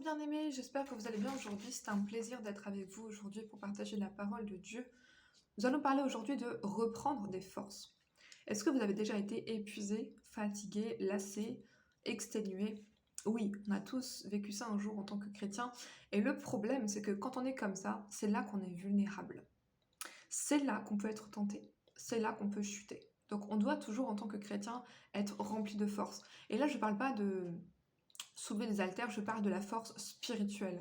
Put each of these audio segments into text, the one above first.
bien-aimés, j'espère que vous allez bien aujourd'hui. C'est un plaisir d'être avec vous aujourd'hui pour partager la parole de Dieu. Nous allons parler aujourd'hui de reprendre des forces. Est-ce que vous avez déjà été épuisé, fatigué, lassé, exténué? Oui, on a tous vécu ça un jour en tant que chrétien. Et le problème, c'est que quand on est comme ça, c'est là qu'on est vulnérable. C'est là qu'on peut être tenté. C'est là qu'on peut chuter. Donc on doit toujours, en tant que chrétien, être rempli de force. Et là, je ne parle pas de soulever des haltères, je parle de la force spirituelle.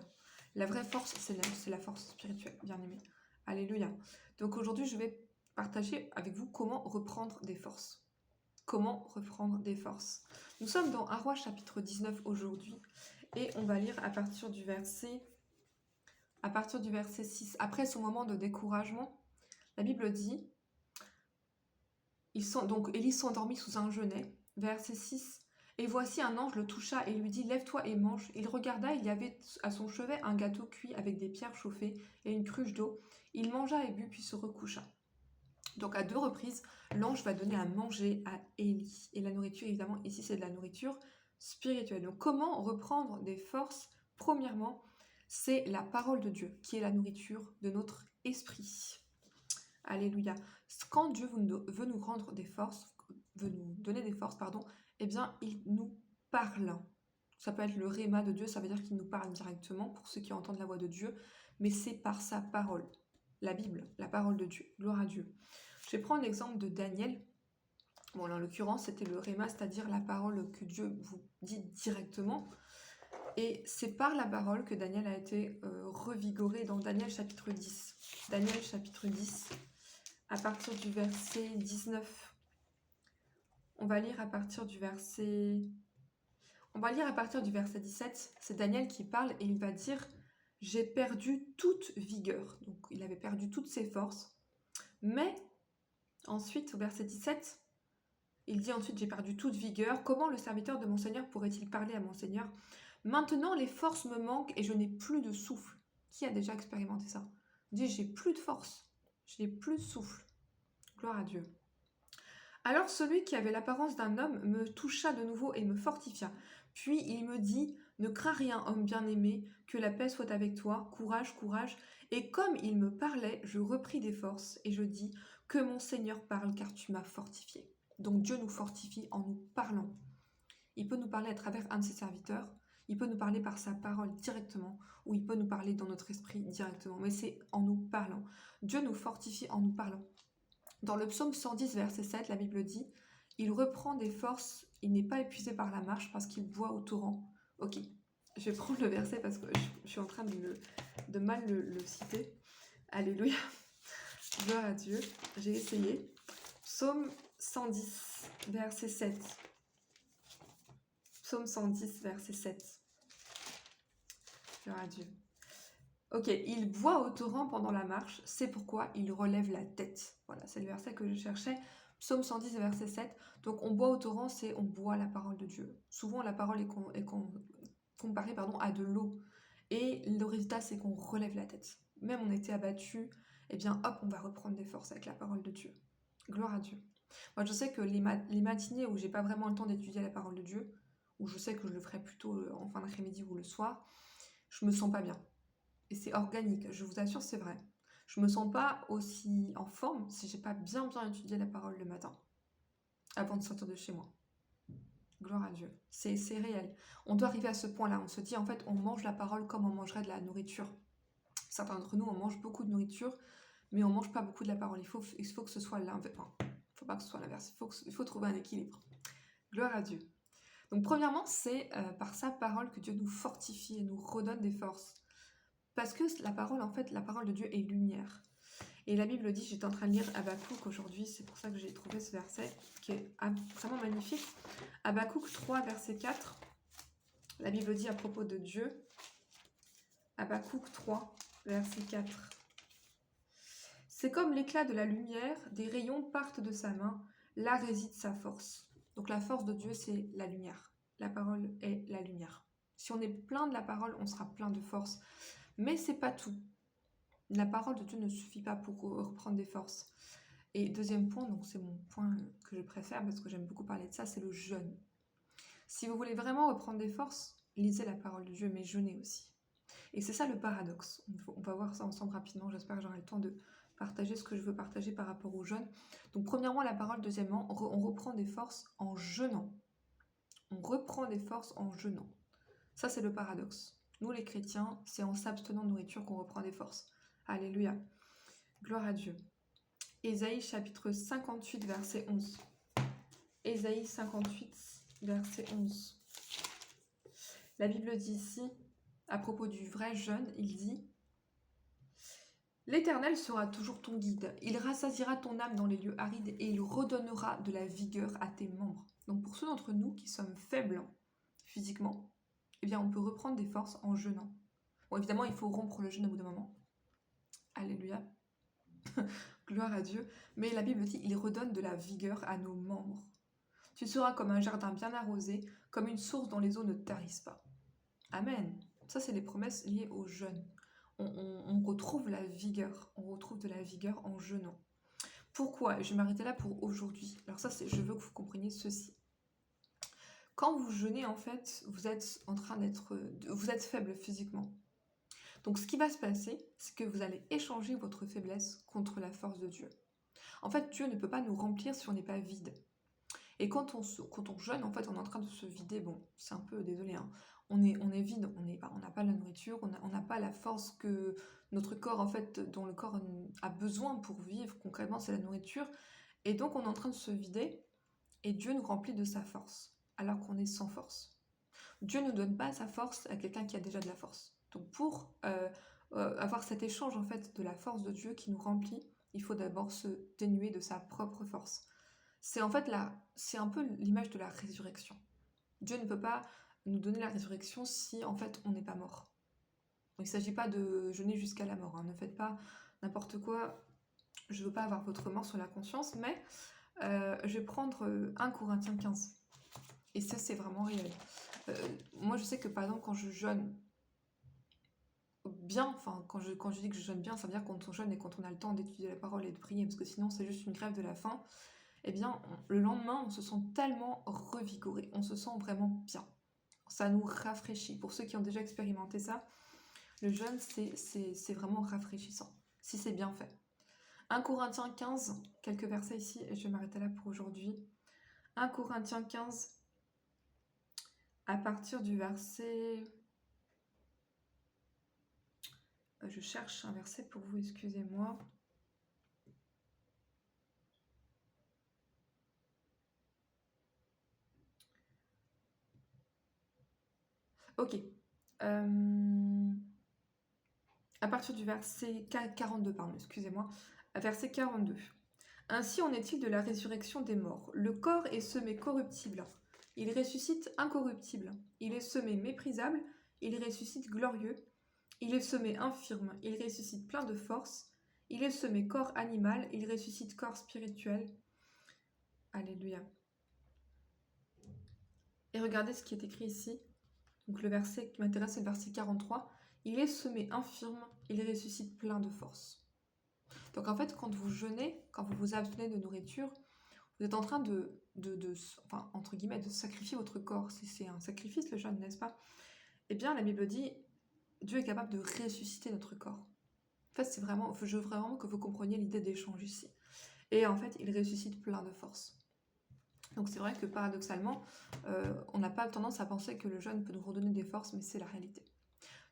La vraie force, c'est la force spirituelle, bien aimé. Alléluia. Donc aujourd'hui, je vais partager avec vous comment reprendre des forces. Comment reprendre des forces. Nous sommes dans 1 Roi chapitre 19 aujourd'hui et on va lire à partir du verset 6. Après ce moment de découragement, la Bible dit, Élie s'endormit sous un genêt, verset 6. Et voici un ange le toucha et lui dit, lève-toi et mange. Il regarda, il y avait à son chevet un gâteau cuit avec des pierres chauffées et une cruche d'eau. Il mangea et but, puis se recoucha. Donc à 2 reprises, l'ange va donner à manger à Élie. Et la nourriture, évidemment, ici c'est de la nourriture spirituelle. Donc comment reprendre des forces? Premièrement, c'est la parole de Dieu qui est la nourriture de notre esprit. Alléluia. Quand Dieu veut nous rendre des forces, veut nous donner des forces, eh bien, il nous parle. Ça peut être le réma de Dieu, ça veut dire qu'il nous parle directement pour ceux qui entendent la voix de Dieu, mais c'est par sa parole. La Bible, la parole de Dieu. Gloire à Dieu. Je vais prendre l'exemple de Daniel. Bon, là, en l'occurrence, c'était le réma, c'est-à-dire la parole que Dieu vous dit directement. Et c'est par la parole que Daniel a été revigoré dans Daniel chapitre 10. Daniel chapitre 10, à partir du verset 19. On va lire à partir du verset 17. C'est Daniel qui parle et il va dire « J'ai perdu toute vigueur ». Donc il avait perdu toutes ses forces. Mais ensuite, au verset 17, il dit ensuite « J'ai perdu toute vigueur. Comment le serviteur de mon Seigneur pourrait-il parler à mon Seigneur? Maintenant, les forces me manquent et je n'ai plus de souffle. » Qui a déjà expérimenté ça? Il dit « J'ai plus de force. Je n'ai plus de souffle. » Gloire à Dieu. Alors celui qui avait l'apparence d'un homme me toucha de nouveau et me fortifia. Puis il me dit, ne crains rien, homme bien-aimé, que la paix soit avec toi, courage, courage. Et comme il me parlait, je repris des forces et je dis, que mon Seigneur parle car tu m'as fortifié. Donc Dieu nous fortifie en nous parlant. Il peut nous parler à travers un de ses serviteurs, il peut nous parler par sa parole directement, ou il peut nous parler dans notre esprit directement, mais c'est en nous parlant. Dieu nous fortifie en nous parlant. Dans le psaume 110, verset 7, la Bible dit « Il reprend des forces, il n'est pas épuisé par la marche parce qu'il boit au torrent. » Ok, je vais prendre le verset parce que je suis en train de mal le citer. Alléluia. Gloire à Dieu. J'ai essayé. Psaume 110, verset 7. Psaume 110, verset 7. Gloire à Dieu. Ok, il boit au torrent pendant la marche, c'est pourquoi il relève la tête. Voilà, c'est le verset que je cherchais. Psaume 110, verset 7. Donc on boit au torrent, c'est on boit la parole de Dieu. Souvent la parole est comparée à de l'eau. Et le résultat, c'est qu'on relève la tête. Même on était abattu, eh bien hop, on va reprendre des forces avec la parole de Dieu. Gloire à Dieu. Moi je sais que les matinées où j'ai pas vraiment le temps d'étudier la parole de Dieu, où je sais que je le ferai plutôt en fin d'après-midi ou le soir, je me sens pas bien. Et c'est organique, je vous assure, c'est vrai. Je me sens pas aussi en forme si j'ai pas bien étudié la parole le matin, avant de sortir de chez moi. Gloire à Dieu. C'est réel. On doit arriver à ce point-là. On se dit, en fait, on mange la parole comme on mangerait de la nourriture. Certains d'entre nous, on mange beaucoup de nourriture, mais on mange pas beaucoup de la parole. Il faut que ce soit l'inverse. Enfin, il faut pas que ce soit l'inverse. Il faut trouver un équilibre. Gloire à Dieu. Donc, premièrement, c'est par sa parole que Dieu nous fortifie et nous redonne des forces. Parce que la parole de Dieu est lumière. Et la Bible dit, j'étais en train de lire Habakkuk aujourd'hui, c'est pour ça que j'ai trouvé ce verset qui est vraiment magnifique. Habakkuk 3, verset 4, la Bible dit à propos de Dieu, Habakkuk 3, verset 4. C'est comme l'éclat de la lumière, des rayons partent de sa main, là réside sa force. Donc la force de Dieu, c'est la lumière. La parole est la lumière. Si on est plein de la parole, on sera plein de force. Mais c'est pas tout. La parole de Dieu ne suffit pas pour reprendre des forces. Et deuxième point, donc c'est mon point que je préfère parce que j'aime beaucoup parler de ça, c'est le jeûne. Si vous voulez vraiment reprendre des forces, lisez la parole de Dieu, mais jeûnez aussi. Et c'est ça le paradoxe. On va voir ça ensemble rapidement. J'espère que j'aurai le temps de partager ce que je veux partager par rapport au jeûne. Donc premièrement, la parole. Deuxièmement, on reprend des forces en jeûnant. On reprend des forces en jeûnant. Ça, c'est le paradoxe. Nous, les chrétiens, c'est en s'abstenant de nourriture qu'on reprend des forces. Alléluia. Gloire à Dieu. Ésaïe chapitre 58, verset 11. Ésaïe 58, verset 11. La Bible dit ici, à propos du vrai jeûne, il dit « L'Éternel sera toujours ton guide, il rassasiera ton âme dans les lieux arides et il redonnera de la vigueur à tes membres. » Donc pour ceux d'entre nous qui sommes faibles physiquement, eh bien on peut reprendre des forces en jeûnant. Bon, évidemment, il faut rompre le jeûne au bout d'un moment. Alléluia. Gloire à Dieu. Mais la Bible dit « Il redonne de la vigueur à nos membres. » Tu seras comme un jardin bien arrosé, comme une source dont les eaux ne tarissent pas. Amen. Ça, c'est les promesses liées au jeûne. On retrouve la vigueur. On retrouve de la vigueur en jeûnant. Pourquoi? Je vais m'arrêter là pour aujourd'hui. Alors ça, je veux que vous compreniez ceci. Quand vous jeûnez, en fait, vous êtes faible physiquement. Donc, ce qui va se passer, c'est que vous allez échanger votre faiblesse contre la force de Dieu. En fait, Dieu ne peut pas nous remplir si on n'est pas vide. Et quand on jeûne, en fait, on est en train de se vider. Bon, c'est un peu, désolé, hein, on est vide, on n'a pas la nourriture, on n'a pas la force que notre corps, en fait, dont le corps a besoin pour vivre. Concrètement, c'est la nourriture. Et donc, on est en train de se vider et Dieu nous remplit de sa force, alors qu'on est sans force. Dieu ne donne pas sa force à quelqu'un qui a déjà de la force. Donc, pour avoir cet échange, en fait, de la force de Dieu qui nous remplit, il faut d'abord se dénuer de sa propre force. C'est en fait c'est un peu l'image de la résurrection. Dieu ne peut pas nous donner la résurrection si en fait on n'est pas mort. Donc, il ne s'agit pas de jeûner jusqu'à la mort. Hein. Ne faites pas n'importe quoi. Je ne veux pas avoir votre mort sur la conscience, mais je vais prendre 1 Corinthiens 15. Et ça, c'est vraiment réel. Moi, je sais que par exemple, quand je jeûne bien, enfin, quand je dis que je jeûne bien, ça veut dire quand on jeûne et quand on a le temps d'étudier la parole et de prier, parce que sinon, c'est juste une grève de la faim. Eh bien, le lendemain, on se sent tellement revigoré, on se sent vraiment bien. Ça nous rafraîchit. Pour ceux qui ont déjà expérimenté ça, le jeûne, c'est vraiment rafraîchissant, si c'est bien fait. 1 Corinthiens 15, quelques versets ici, et je vais m'arrêter là pour aujourd'hui. 1 Corinthiens 15, à partir du verset... Je cherche un verset pour vous, excusez-moi. Ok. À partir du verset 42, pardon, excusez-moi. Verset 42. Ainsi en est-il de la résurrection des morts. Le corps est semé corruptible. Il ressuscite incorruptible. Il est semé méprisable. Il ressuscite glorieux. Il est semé infirme. Il ressuscite plein de force. Il est semé corps animal. Il ressuscite corps spirituel. Alléluia. Et regardez ce qui est écrit ici. Donc le verset qui m'intéresse, c'est le verset 43. Il est semé infirme. Il ressuscite plein de force. Donc en fait, quand vous jeûnez, quand vous vous abstenez de nourriture, vous êtes en train enfin, entre guillemets, de sacrifier votre corps. C'est un sacrifice, le jeûne, n'est-ce pas? Eh bien, la Bible dit, Dieu est capable de ressusciter notre corps. En fait, je veux vraiment que vous compreniez l'idée d'échange ici. Et en fait, il ressuscite plein de force. Donc c'est vrai que paradoxalement, on n'a pas tendance à penser que le jeûne peut nous redonner des forces, mais c'est la réalité.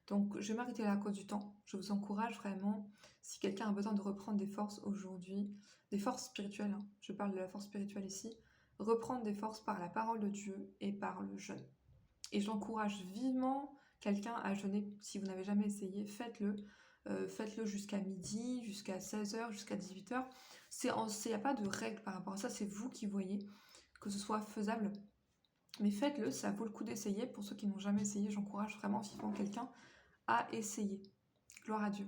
Donc je vais m'arrêter là à cause du temps. Je vous encourage vraiment, si quelqu'un a besoin de reprendre des forces aujourd'hui, des forces spirituelles, hein, je parle de la force spirituelle ici, reprendre des forces par la parole de Dieu et par le jeûne. Et j'encourage vivement quelqu'un à jeûner. Si vous n'avez jamais essayé, faites-le. Faites-le jusqu'à midi, jusqu'à 16h, jusqu'à 18h. Il n'y a pas de règle par rapport à ça, c'est vous qui voyez que ce soit faisable. Mais faites-le, ça vaut le coup d'essayer. Pour ceux qui n'ont jamais essayé, j'encourage vraiment vivement quelqu'un à essayer. Gloire à Dieu.